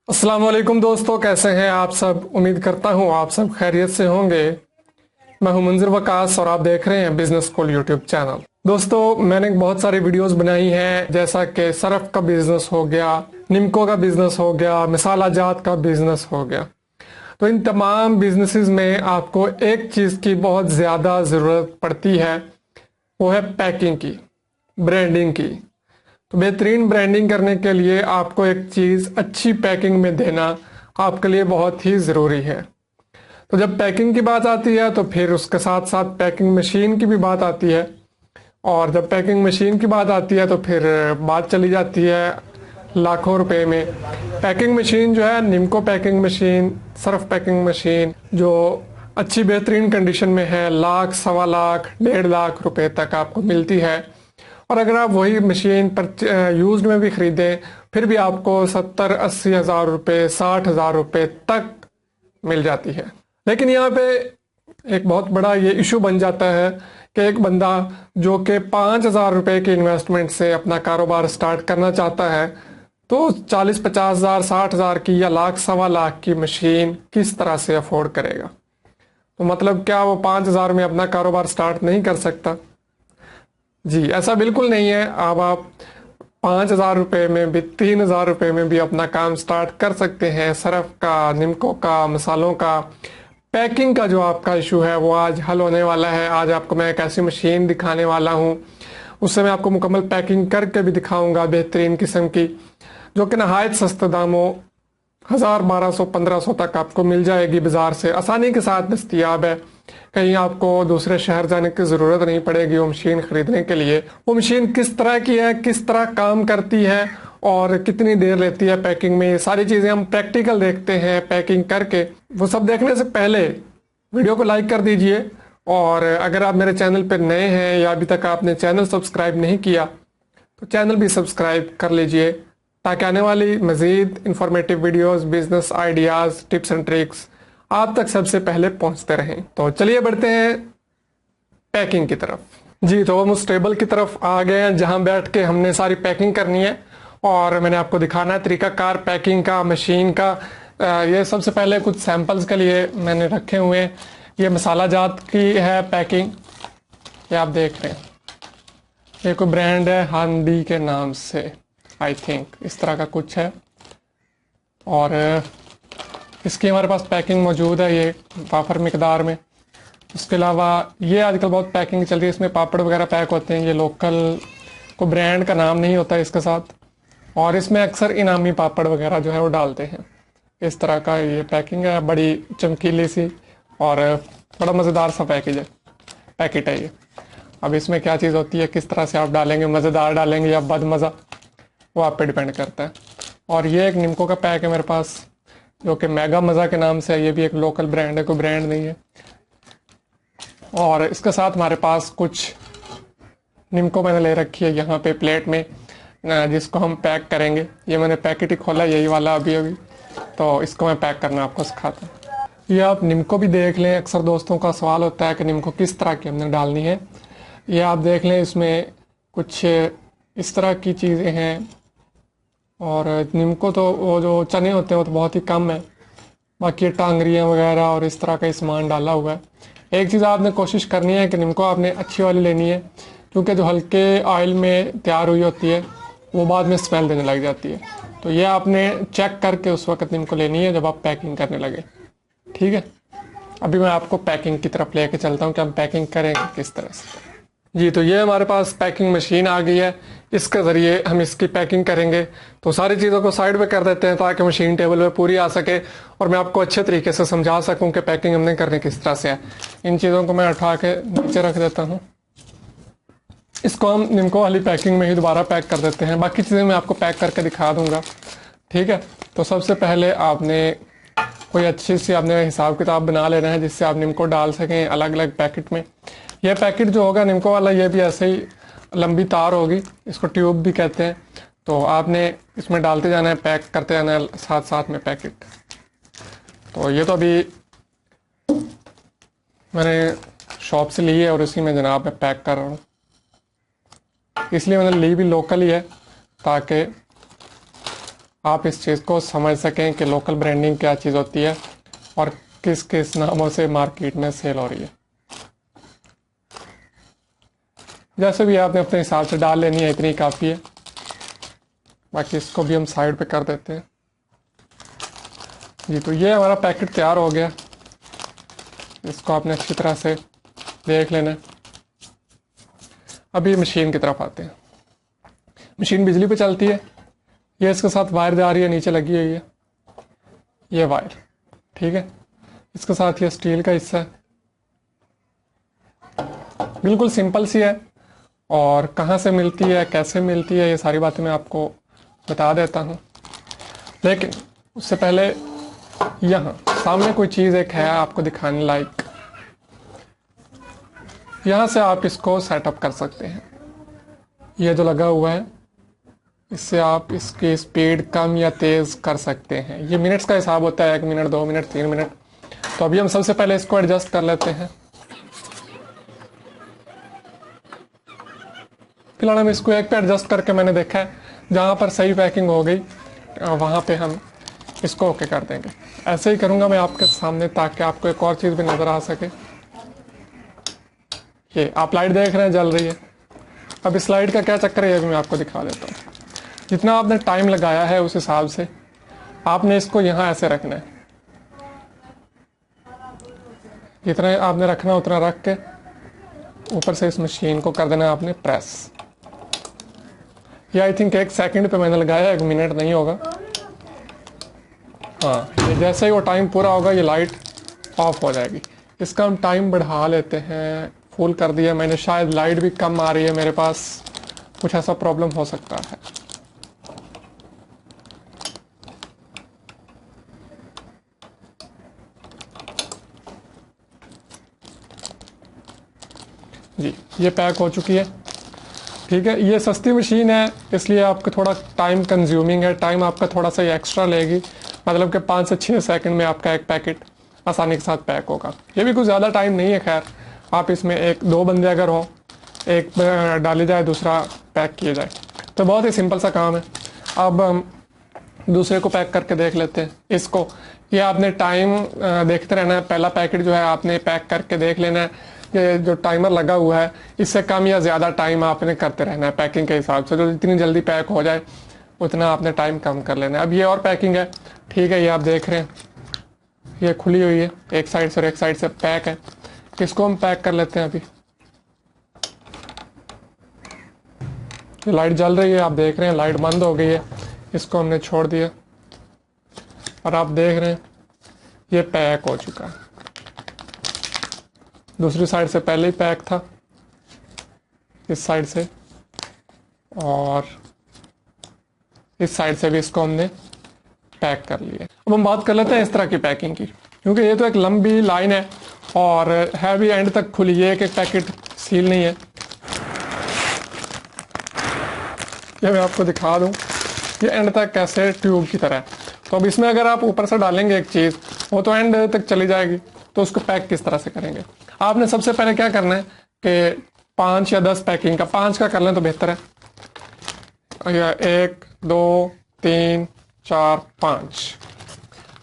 अस्सलाम वालेकुम दोस्तों, कैसे हैं आप सब। उम्मीद करता हूँ आप सब खैरियत से होंगे। मैं हूं मंजिर वकास और आप देख रहे हैं बिजनेस स्कूल यूट्यूब चैनल। दोस्तों, मैंने बहुत सारी वीडियोस बनाई हैं, जैसा कि सरफ का बिजनेस हो गया, निम्को का बिजनेस हो गया, मिसाला जात का बिजनेस हो गया। तो इन तमाम बिजनेसेस में आपको एक चीज़ की बहुत ज़्यादा ज़रूरत पड़ती है, वो है पैकिंग की, ब्रांडिंग की। तो बेहतरीन ब्रांडिंग करने के लिए आपको एक चीज़ अच्छी पैकिंग में देना आपके लिए बहुत ही ज़रूरी है। तो जब पैकिंग की बात आती है तो फिर उसके साथ साथ पैकिंग मशीन की भी बात आती है, और जब पैकिंग मशीन की बात आती है तो फिर बात चली जाती है लाखों रुपए में। पैकिंग मशीन जो है, nimko packing machine, surf packing machine, जो अच्छी बेहतरीन कंडीशन में है, लाख, सवा लाख, 1.5 लाख रुपए तक आपको मिलती है। और अगर आप वही मशीन पर यूज्ड में भी खरीदें, फिर भी आपको 70-80 हज़ार रुपये, 60 हज़ार रुपये तक मिल जाती है। लेकिन यहाँ पे एक बहुत बड़ा ये इशू बन जाता है कि एक बंदा जो कि 5 हज़ार रुपये की इन्वेस्टमेंट से अपना कारोबार स्टार्ट करना चाहता है, तो 40-50 हज़ार, 60 हज़ार की या लाख, सवा लाख की मशीन किस तरह से अफोर्ड करेगा। तो मतलब क्या वो 5 हज़ार में अपना कारोबार स्टार्ट नहीं कर सकता? जी, ऐसा बिल्कुल नहीं है। अब आप 5 हज़ार रुपये में भी, 3 हज़ार रुपये में भी अपना काम स्टार्ट कर सकते हैं। सरफ का, निम्को का, मसालों का, पैकिंग का जो आपका इशू है वो आज हल होने वाला है। आज आपको मैं एक ऐसी मशीन दिखाने वाला हूँ, उससे मैं आपको मुकम्मल पैकिंग करके भी दिखाऊंगा बेहतरीन किस्म की, जो कि नहायत सस्ते दामों 1000, 1200, 1500 तक आपको मिल जाएगी। बाजार से आसानी के साथ दस्तयाब है। कहीं आपको दूसरे शहर जाने की ज़रूरत नहीं पड़ेगी वो मशीन ख़रीदने के लिए। वो मशीन किस तरह की है, किस तरह काम करती है और कितनी देर लेती है पैकिंग में, ये सारी चीज़ें हम प्रैक्टिकल देखते हैं पैकिंग करके। वो सब देखने से पहले वीडियो को लाइक कर दीजिए, और अगर आप मेरे चैनल पर नए हैं या अभी तक आपने चैनल सब्सक्राइब नहीं किया तो चैनल भी सब्सक्राइब कर लीजिए, ताकि आने वाली मज़ीद informative videos, business ideas, tips and tricks आप तक सबसे पहले पहुंचते रहें। तो चलिए बढ़ते हैं पैकिंग की तरफ। जी, तो हम उस टेबल की तरफ आ गए हैं जहां बैठ के हमने सारी पैकिंग करनी है, और मैंने आपको दिखाना है तरीकाकार पैकिंग का, मशीन का। ये सबसे पहले कुछ सैंपल्स के लिए मैंने रखे हुए हैं। ये मसाला जात की है पैकिंग, ये आप देख रहे हैं। ये कोई ब्रांड है हांडी के नाम से, आई थिंक इस तरह का कुछ है। और इसकी हमारे पास पैकिंग मौजूद है, ये वाफर मिकदार में। उसके अलावा ये आजकल बहुत पैकिंग चल रही है, इसमें पापड़ वगैरह पैक होते हैं। ये लोकल को ब्रांड का नाम नहीं होता इसके साथ, और इसमें अक्सर इनामी पापड़ वगैरह जो है वो डालते हैं। इस तरह का ये पैकिंग है, बड़ी चमकीली सी, और बड़ा मज़ेदार सा पैकेट है ये। अब इसमें क्या चीज़ होती है, किस तरह से आप डालेंगे, मज़ेदार डालेंगे या बद मज़ा, वो आप पे डिपेंड करता है। और ये एक निम्को का पैक है मेरे पास, जो कि मेगा मज़ा के नाम से है। ये भी एक लोकल ब्रांड है, कोई ब्रांड नहीं है। और इसके साथ हमारे पास कुछ निम्को मैंने ले रखी है यहाँ पे प्लेट में, जिसको हम पैक करेंगे। ये मैंने पैकेट ही खोला, यही वाला अभी अभी, तो इसको मैं पैक करना आपको सिखाता हूँ। ये आप निम्को भी देख लें। अक्सर दोस्तों का सवाल होता है कि निम्को किस तरह की हमने डालनी है। ये आप देख लें, इसमें कुछ इस तरह की चीज़ें हैं। और निम्को तो वो जो चने होते हैं वो तो बहुत ही कम है, बाकी टांगरियाँ वगैरह और इस तरह का सामान डाला हुआ है। एक चीज़ आपने कोशिश करनी है कि निम्को आपने अच्छी वाली लेनी है, क्योंकि जो हल्के ऑयल में तैयार हुई होती है वो बाद में स्मेल देने लग जाती है। तो ये आपने चेक करके उस वक्त निम्को लेनी है जब आप पैकिंग करने लगे, ठीक है। अभी मैं आपको पैकिंग की तरफ लेके चलता हूँ कि हम पैकिंग करेंगे किस तरह से। जी, तो ये हमारे पास पैकिंग मशीन आ गई है, इसके ज़रिए हम इसकी पैकिंग करेंगे। तो सारी चीज़ों को साइड पे कर देते हैं ताकि मशीन टेबल पे पूरी आ सके और मैं आपको अच्छे तरीके से समझा सकूं कि पैकिंग हमने करनी किस तरह से है। इन चीज़ों को मैं उठा के नीचे रख देता हूँ। इसको हम निम्को वाली पैकिंग में ही दोबारा पैक कर देते हैं, बाकी चीज़ें मैं आपको पैक करके दिखा दूँगा, ठीक है। तो सबसे पहले आपने कोई अच्छी सी आपने हिसाब किताब बना लेना है, जिससे आप निम्को डाल सकें अलग अलग पैकेट में। यह पैकेट जो होगा निम्को वाला, ये भी ऐसे ही लंबी तार होगी, इसको ट्यूब भी कहते हैं। तो आपने इसमें डालते जाना है, पैक करते जाना है साथ साथ में पैकेट। तो ये तो अभी मैंने शॉप से ली है और इसी में जनाब मैं पैक कर रहा हूँ। इसलिए मैंने ली भी लोकल ही है, ताकि आप इस चीज़ को समझ सकें कि लोकल ब्रांडिंग क्या चीज़ होती है और किस किस नामों से मार्केट में सेल हो रही है। जैसे भी आपने अपने हिसाब से डाल लेनी है, इतनी काफ़ी है। बाकी इसको भी हम साइड पे कर देते हैं जी। तो ये हमारा पैकेट तैयार हो गया, इसको आपने अच्छी तरह से देख लेना है। अभी मशीन की तरफ आते हैं। मशीन बिजली पे चलती है, ये इसके साथ वायर जा रही है, नीचे लगी हुई है ये वायर, ठीक है। इसके साथ ये स्टील का हिस्सा है, बिल्कुल सिंपल सी है। और कहाँ से मिलती है, कैसे मिलती है, ये सारी बातें मैं आपको बता देता हूँ। लेकिन उससे पहले यहाँ सामने कोई चीज़ एक है आपको दिखाने लायक, यहाँ से आप इसको सेटअप कर सकते हैं। ये जो लगा हुआ है, इससे आप इसकी स्पीड कम या तेज़ कर सकते हैं। ये मिनट्स का हिसाब होता है, 1 मिनट, 2 मिनट, 3 मिनट। तो अभी हम सबसे पहले इसको एडजस्ट कर लेते हैं। फिलहाल हम इसको एक पे एडजस्ट करके मैंने देखा है, जहाँ पर सही पैकिंग हो गई वहाँ पे हम इसको ओके कर देंगे। ऐसे ही करूँगा मैं आपके सामने, ताकि आपको एक और चीज़ भी नज़र आ सके। ये आप लाइट देख रहे हैं जल रही है। अब इस लाइट का क्या चक्कर है, ये भी मैं आपको दिखा देता हूँ। जितना आपने टाइम लगाया है उस हिसाब से आपने इसको यहाँ ऐसे रखना है। जितना आपने रखना उतना रख के ऊपर से इस मशीन को कर देना है आपने प्रेस। ये आई थिंक 1 सेकंड पे मैंने लगाया, 1 मिनट नहीं होगा। हाँ, ये जैसे ही वो टाइम पूरा होगा ये लाइट ऑफ हो जाएगी। इसका हम टाइम बढ़ा लेते हैं, फुल कर दिया मैंने। शायद लाइट भी कम आ रही है मेरे पास, कुछ ऐसा प्रॉब्लम हो सकता है। जी, ये पैक हो चुकी है, ठीक है। ये सस्ती मशीन है, इसलिए आपका थोड़ा टाइम कंज्यूमिंग है। टाइम आपका थोड़ा सा एक्स्ट्रा लेगी, मतलब कि 5 से 6 सेकंड में आपका एक पैकेट आसानी के साथ पैक होगा। ये भी कुछ ज़्यादा टाइम नहीं है। खैर, आप इसमें 1-2 बंदे अगर हो, एक डाली जाए, दूसरा पैक किया जाए, तो बहुत ही सिंपल सा काम है। अब हम दूसरे को पैक करके देख लेते हैं। इसको, ये आपने टाइम देखते रहना है। पहला पैकेट जो है आपने पैक करके देख लेना है। ये जो टाइमर लगा हुआ है, इससे कम या ज़्यादा टाइम आपने करते रहना है पैकिंग के हिसाब से। जो जितनी जल्दी पैक हो जाए उतना आपने टाइम कम कर लेना है। अब ये और पैकिंग है, ठीक है। ये आप देख रहे हैं, ये खुली हुई है एक साइड से और एक साइड से पैक है। इसको हम पैक कर लेते हैं। अभी ये लाइट जल रही है, आप देख रहे हैं लाइट बंद हो गई है। इसको हमने छोड़ दिया और आप देख रहे हैं ये पैक हो चुका है। दूसरी साइड से पहले ही पैक था, इस साइड से, और इस साइड से भी इसको हमने पैक कर लिया। अब हम बात कर लेते हैं इस तरह की पैकिंग की, क्योंकि ये तो एक लंबी लाइन है और है भी एंड तक खुली है, एक पैकेट सील नहीं है। ये मैं आपको दिखा दूं, ये एंड तक कैसे ट्यूब की तरह है। तो अब इसमें अगर आप ऊपर से डालेंगे एक चीज़, वो तो एंड तक चली जाएगी। तो उसको पैक किस तरह से करेंगे? आपने सबसे पहले क्या करना है कि 5 या 10 पैकिंग का, 5 का कर लें तो बेहतर है। 1 2 3 4 5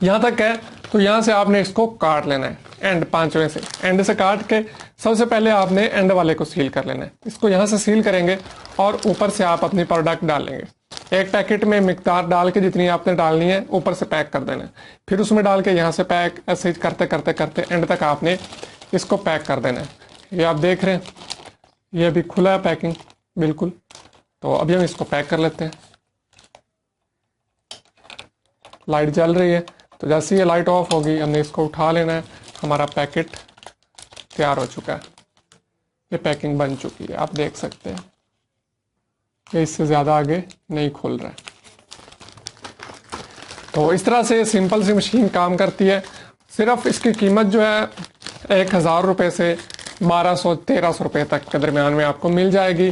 यहाँ तक है। तो यहाँ से आपने इसको काट लेना है, एंड 5वें से, एंड से काट के सबसे पहले आपने एंड वाले को सील कर लेना है। इसको यहाँ से सील करेंगे और ऊपर से आप अपनी प्रोडक्ट डालेंगे। एक पैकेट में मिकदार डाल के जितनी आपने डालनी है ऊपर से पैक कर देना है। फिर उसमें डाल के यहाँ से पैक, ऐसे करते करते करते एंड तक आपने इसको पैक कर देना है। ये आप देख रहे हैं, ये अभी खुला है पैकिंग बिल्कुल। तो अभी हम इसको पैक कर लेते हैं। लाइट जल रही है, तो जैसे ये लाइट ऑफ होगी हमने इसको उठा लेना है। हमारा पैकेट तैयार हो चुका है, ये पैकिंग बन चुकी है। आप देख सकते हैं ये इससे ज़्यादा आगे नहीं खुल रहा है। तो इस तरह से सिंपल सी मशीन काम करती है। सिर्फ इसकी कीमत जो है 1000 रुपये से 1200-1300 रुपये तक के दरमियान में आपको मिल जाएगी।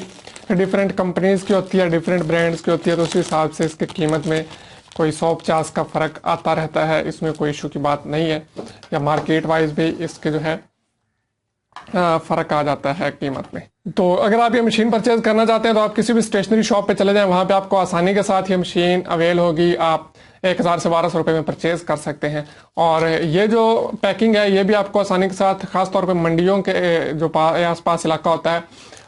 डिफरेंट कंपनीज़ की होती है, डिफरेंट ब्रांड्स की होती है, तो उस हिसाब से इसकी कीमत में कोई 100-50 का फ़र्क आता रहता है। इसमें कोई इशू की बात नहीं है। या मार्केट वाइज भी इसके जो है फ़र्क आ जाता है कीमत में। तो अगर आप ये मशीन परचेज करना चाहते हैं तो आप किसी भी स्टेशनरी शॉप पे चले जाएं, वहाँ पे आपको आसानी के साथ ये मशीन अवेल होगी। आप 1000 से 1200 रुपये में परचेज कर सकते हैं। और ये जो पैकिंग है ये भी आपको आसानी के साथ, खास तौर पे मंडियों के जो आसपास इलाका होता है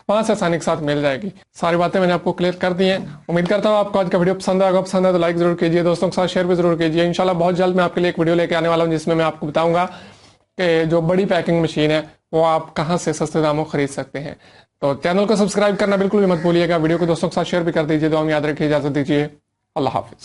वहां से आसानी के साथ मिल जाएगी। सारी बातें मैंने आपको क्लियर कर दी हैं। उम्मीद करता हूँ आपको आज का वीडियो पसंद आएगा। पसंद है तो लाइक जरूर कीजिए, दोस्तों के साथ शेयर भी जरूर कीजिए। इंशाल्लाह बहुत जल्द मैं आपके लिए एक वीडियो लेके आने वाला हूँ जिसमें मैं आपको बताऊंगा कि जो बड़ी पैकिंग मशीन है वो आप कहाँ से सस्ते दामों खरीद सकते हैं। तो चैनल को सब्सक्राइब करना बिल्कुल भी मत भूलिएगा। वीडियो को दोस्तों के साथ शेयर भी कर दीजिए। तो हम याद रखिए, इजाजत दीजिए। अल्लाह हाफिज।